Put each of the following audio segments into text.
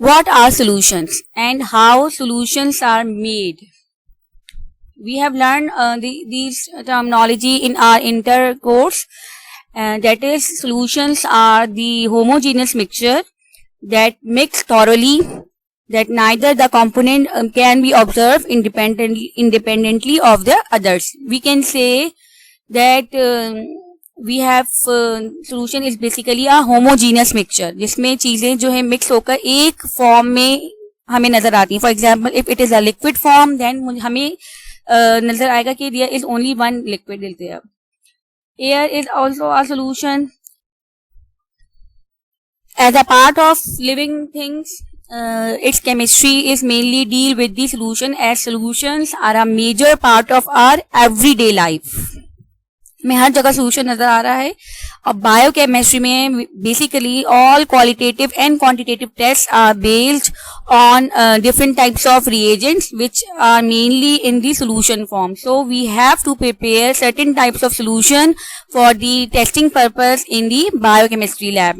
What are solutions and how solutions are made? We have learned these terminology in our inter course. That is, solutions are the homogeneous mixture that mix thoroughly, that neither the component can be observed independently of the others. We can say that we have solution is basically a homogeneous mixture, जिसमें चीजें जो है mix होकर एक form में हमें नजर आती हैं. For example, if it is a liquid form, then हमें नजर आएगा कि there is only one liquid is there. Air is also a solution. As a part of living things, its chemistry is mainly deal with the solution, as solutions are a major part of our everyday life. में हर जगह solution नजर आ रहा है. और biochemistry में basically all qualitative and quantitative tests are based on different types of reagents which are mainly in the solution form. So we have to prepare certain types of solution for the testing purpose in the biochemistry lab.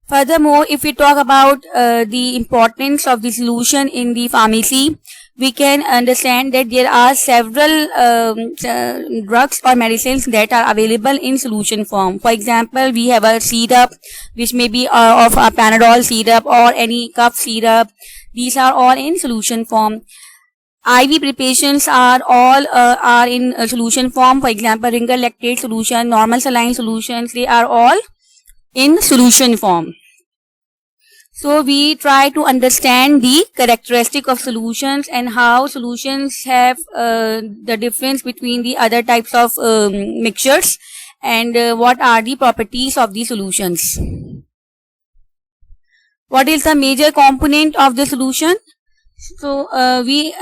Furthermore, if we talk about the importance of the solution in the pharmacy, we can understand that there are several drugs or medicines that are available in solution form. For example, we have a syrup which may be of a Panadol syrup or any cough syrup. These are all in solution form. IV preparations are all are in solution form. For example, Ringer lactate solution, normal saline solutions, they are all in solution form. So we try to understand the characteristic of solutions and how solutions have the difference between the other types of mixtures, and what are the properties of the solutions. What is the major component of the solution? So we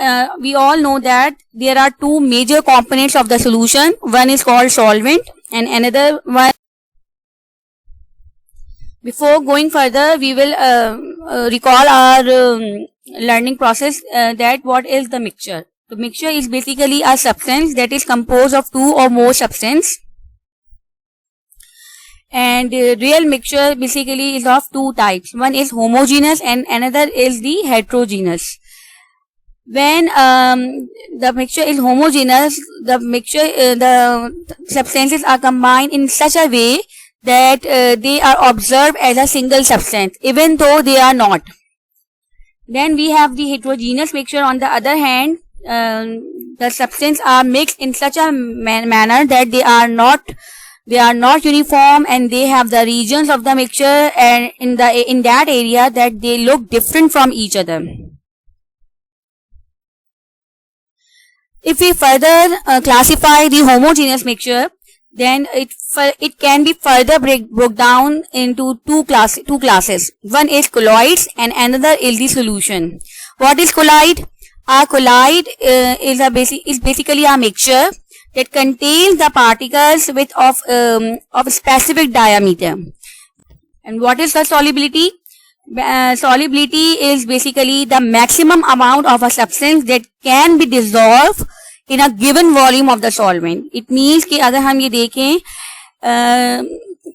all know that there are two major components of the solution. One is called solvent and another one. Before going further, we will recall our learning process, that what is the mixture. The mixture is basically a substance that is composed of two or more substances. And real mixture basically is of two types. One is homogeneous and another is the heterogeneous. When the mixture is homogeneous, the substances are combined in such a way that they are observed as a single substance, even though they are not. Then we have the heterogeneous mixture. On the other hand, the substances are mixed in such a manner that they are not uniform, and they have the regions of the mixture and in that area that they look different from each other. If we further classify the homogeneous mixture, then it can be further broke down into two classes. One is colloids and another is the solution. What is colloid? A colloid is basically a mixture that contains the particles of specific diameter. And what is the solubility? Solubility is basically the maximum amount of a substance that can be dissolved in a given volume of the solvent. It means कि अगर हम ये देखें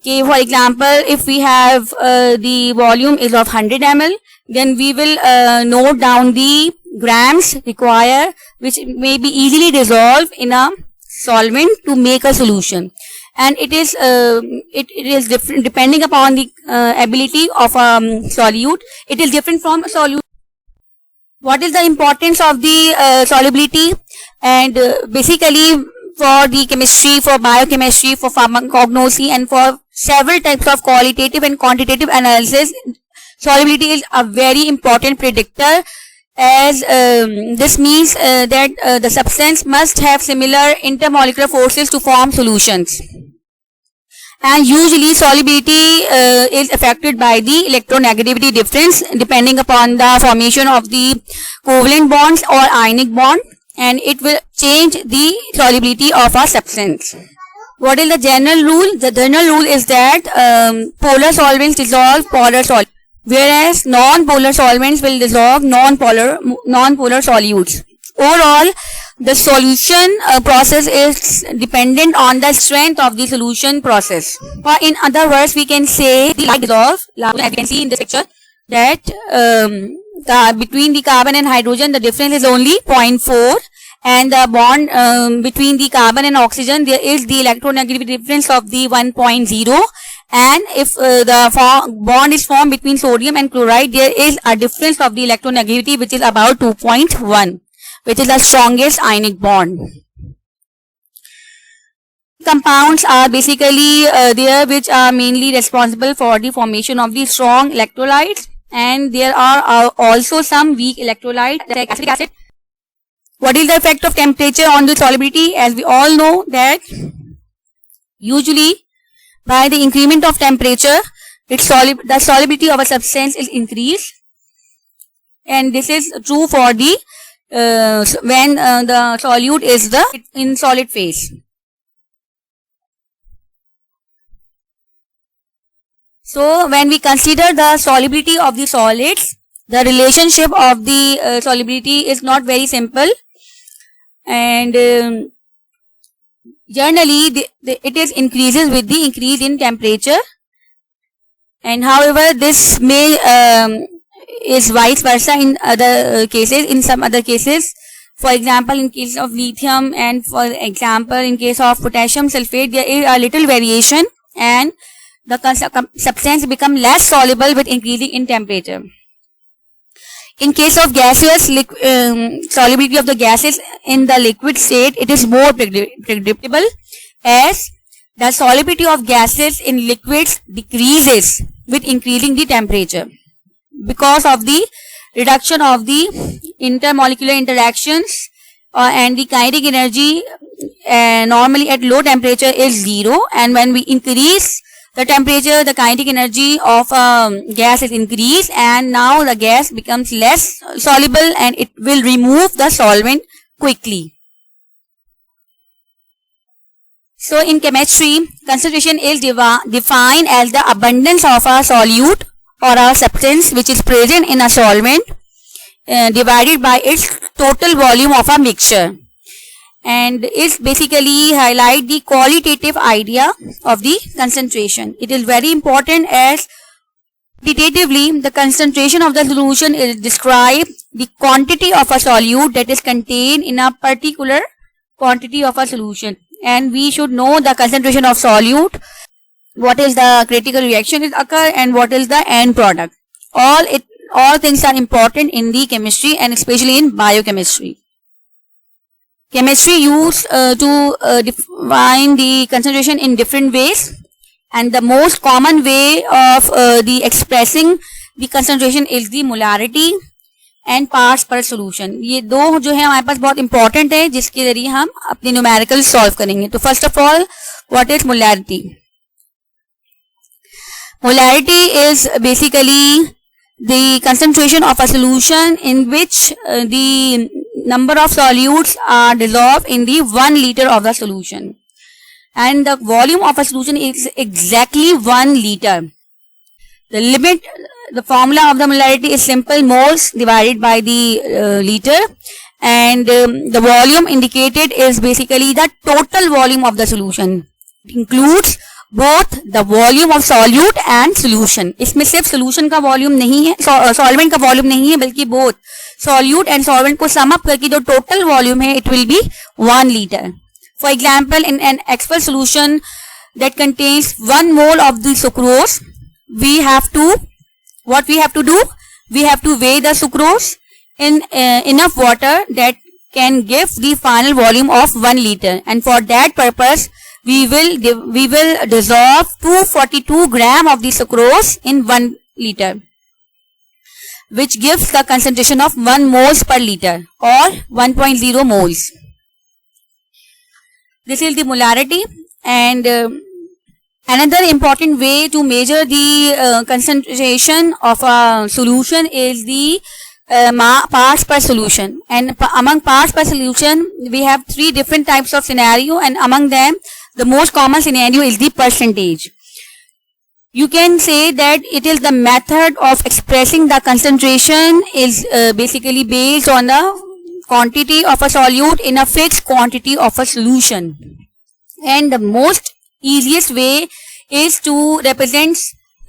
कि for example, if we have the volume is of 100 ml, then we will note down the grams required, which may be easily dissolved in a solvent to make a solution. And it is different depending upon the ability of a solute. It is different from a solute. What is the importance of the solubility? And basically for the chemistry, for biochemistry, for pharmacognosy, and for several types of qualitative and quantitative analysis, solubility is a very important predictor, as this means that the substance must have similar intermolecular forces to form solutions. And usually solubility is affected by the electronegativity difference depending upon the formation of the covalent bonds or ionic bond, and it will change the solubility of a substance. What is the general rule? The general rule is that polar solvents dissolve polar solvents, whereas non-polar solvents will dissolve non-polar solutes. Overall, the solution process is dependent on the strength of the solution process. Or in other words, we can say the light dissolve, as you can see in this picture. that between the carbon and hydrogen the difference is only 0.4, and the bond between the carbon and oxygen there is the electronegativity difference of the 1.0, and if the bond is formed between sodium and chloride, there is a difference of the electronegativity which is about 2.1, which is the strongest ionic bond. Compounds are basically there which are mainly responsible for the formation of the strong electrolytes, and there are also some weak electrolytes like acetic acid. What is the effect of temperature on the solubility? As we all know that usually by the increment of temperature, the solubility of a substance is increased, and this is true for the when the solute is in solid phase. So when we consider the solubility of the solids, the relationship of the solubility is not very simple, and generally it is increases with the increase in temperature, and however this may is vice versa in other cases. In some other cases, for example in case of lithium, and for example in case of potassium sulfate, there is a little variation and the substance become less soluble with increasing in temperature. In case of gaseous solubility of the gases in the liquid state, it is more predictable, as the solubility of gases in liquids decreases with increasing the temperature because of the reduction of the intermolecular interactions, and the kinetic energy normally at low temperature is 0, and when we increase the temperature, the kinetic energy of gas is increased, and now the gas becomes less soluble and it will remove the solvent quickly. So in chemistry, concentration is defined as the abundance of a solute or a substance which is present in a solvent divided by its total volume of a mixture, and it basically highlight the qualitative idea of the concentration. It is very important, as quantitatively the concentration of the solution is describe the quantity of a solute that is contained in a particular quantity of a solution, and we should know the concentration of solute, what is the critical reaction is occur, and what is the end product. All things are important in the chemistry, and especially in biochemistry. Chemistry used to define the concentration in different ways, and the most common way of the expressing the concentration is the molarity and parts per solution. ये दो जो है हमारे पास बहुत important है, जिसके जरिए हम अपने numerical solve करेंगे. तो first of all, what is molarity? Molarity is basically the concentration of a solution in which the number of solutes are dissolved in the 1 liter of the solution, and the volume of a solution is exactly 1 liter. The formula of the molarity is simple: moles divided by the liter, and the volume indicated is basically the total volume of the solution. It includes both the volume of solute and solution. इसमें सिर्फ solution का volume नहीं है, solvent का volume नहीं है, बल्कि both solute and solvent को sum up करके जो total volume है, it will be 1 liter. For example, in an aqueous solution that contains 1 mole of the sucrose, what we have to do? We have to weigh the sucrose in enough water that can give the final volume of 1 liter, and for that purpose we will dissolve 242 gram of the sucrose in 1 liter, which gives the concentration of 1 moles per liter or 1.0 moles. This is the molarity, and another important way to measure the concentration of a solution is the parts per solution. And among parts per solution, we have 3 different types of scenario, and among them the most common scenario is the percentage. You can say that it is the method of expressing the concentration is basically based on the quantity of a solute in a fixed quantity of a solution. And the most easiest way is to represent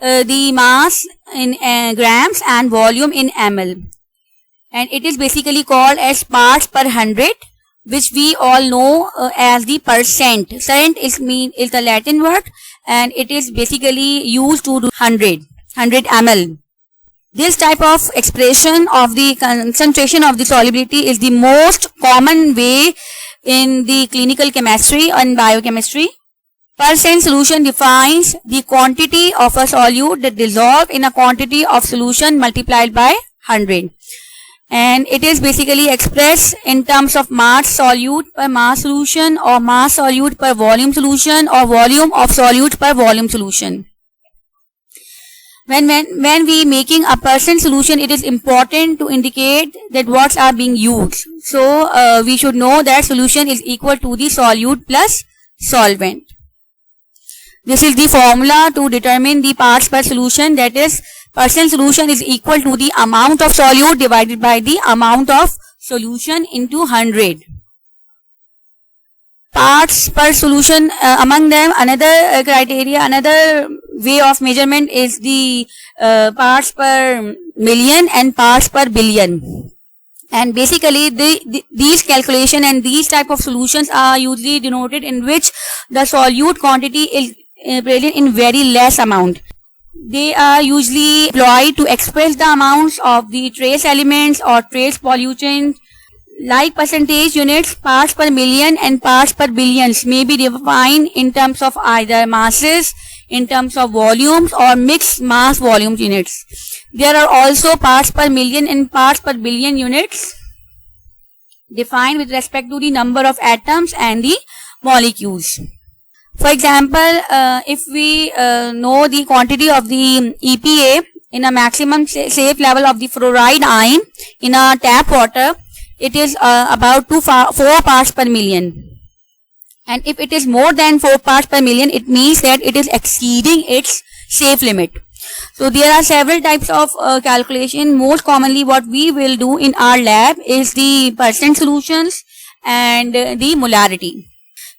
the mass in grams and volume in ml, and it is basically called as parts per hundred, which we all know as the percent. Cent is the Latin word, and it is basically used to do 100 ml. This type of expression of the concentration of the solubility is the most common way in the clinical chemistry and biochemistry. Percent solution defines the quantity of a solute that dissolves in a quantity of solution multiplied by 100. And it is basically expressed in terms of mass solute per mass solution, or mass solute per volume solution, or volume of solute per volume solution. When we making a percent solution, it is important to indicate that what are being used. So we should know that solution is equal to the solute plus solvent. This is the formula to determine the parts per solution, that is percent solution is equal to the amount of solute divided by the amount of solution into 100. Parts per solution, among them another criteria, another way of measurement is the parts per million and parts per billion. And basically these calculation and these type of solutions are usually denoted in which the solute quantity is present in very less amount. They are usually employed to express the amounts of the trace elements or trace pollutants. Like percentage units, parts per million and parts per billions may be defined in terms of either masses, in terms of volumes, or mixed mass volume units. There are also parts per million and parts per billion units defined with respect to the number of atoms and the molecules. For example, if we know the quantity of the EPA in a maximum safe level of the fluoride ion in a tap water, it is about 4 parts per million. And if it is more than 4 parts per million, it means that it is exceeding its safe limit. So there are several types of calculation. Most commonly what we will do in our lab is the percent solutions and the molarity.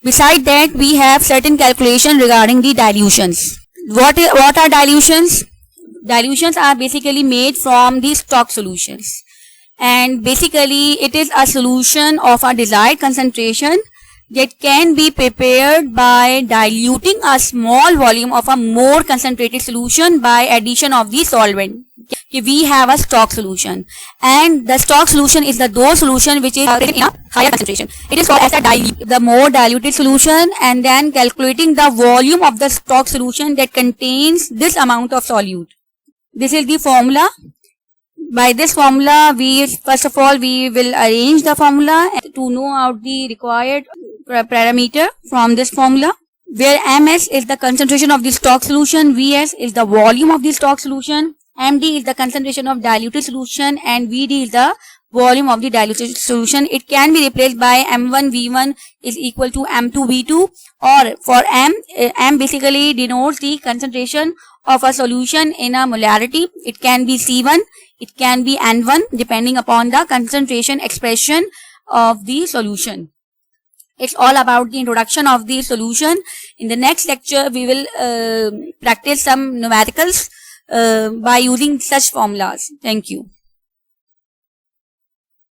Besides that, we have certain calculation regarding the dilutions. What are dilutions? Dilutions are basically made from the stock solutions. And basically it is a solution of a desired concentration that can be prepared by diluting a small volume of a more concentrated solution by addition of the solvent. We have a stock solution, and the stock solution is the dose solution which is in a higher concentration. It is called as the more diluted solution, and then calculating the volume of the stock solution that contains this amount of solute. This is the formula. By this formula, first of all we will arrange the formula to know out the required parameter from this formula, where Ms is the concentration of the stock solution, Vs is the volume of the stock solution, Md is the concentration of diluted solution, and Vd is the volume of the diluted solution. It can be replaced by M1 V1 is equal to M2 V2, or for M basically denotes the concentration of a solution in a molarity. It can be C1, it can be N1 depending upon the concentration expression of the solution. It's all about the introduction of the solution. In the next lecture, we will practice some numericals by using such formulas. Thank you.